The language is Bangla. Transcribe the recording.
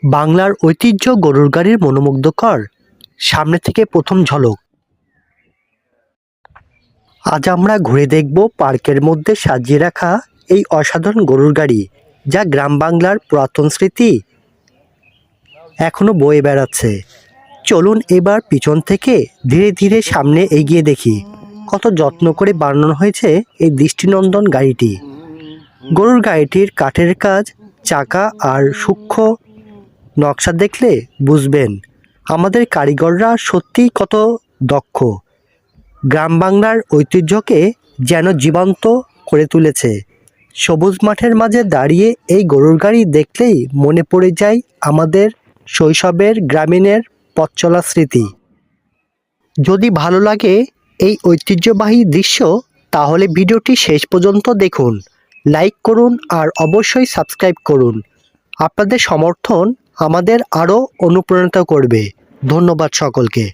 বাংলার ঐতিহ্য গরুর গাড়ির মনোমুগ্ধকর সামনে থেকে প্রথম ঝলক। আজ আমরা ঘুরে দেখব পার্কের মধ্যে সাজিয়ে রাখা এই অসাধারণ গরুর গাড়ি, যা গ্রাম বাংলার পুরাতন স্মৃতি এখনো বয়ে বেড়াচ্ছে। চলুন এবার পিছন থেকে ধীরে ধীরে সামনে এগিয়ে দেখি কত যত্ন করে বানানো হয়েছে এই দৃষ্টিনন্দন গাড়িটি। গরুর গাড়িটির কাঠের কাজ, চাকা আর সূক্ষ্ম নকশা দেখলে বুঝবেন আমাদের কারিগররা সত্যিই কত দক্ষ। গ্রাম বাংলার ঐতিহ্যকে যেন জীবন্ত করে তুলেছে। সবুজ মাঠের মাঝে দাঁড়িয়ে এই গরুর গাড়ি দেখলেই মনে পড়ে যায় আমাদের শৈশবের গ্রামীণের পথ চলার স্মৃতি। যদি ভালো লাগে এই ঐতিহ্যবাহী দৃশ্য, তাহলে ভিডিওটি শেষ পর্যন্ত দেখুন, লাইক করুন আর অবশ্যই সাবস্ক্রাইব করুন। আপনাদের সমর্থন আমাদের আরও অনুপ্রাণিত করবে। ধন্যবাদ সকলকে।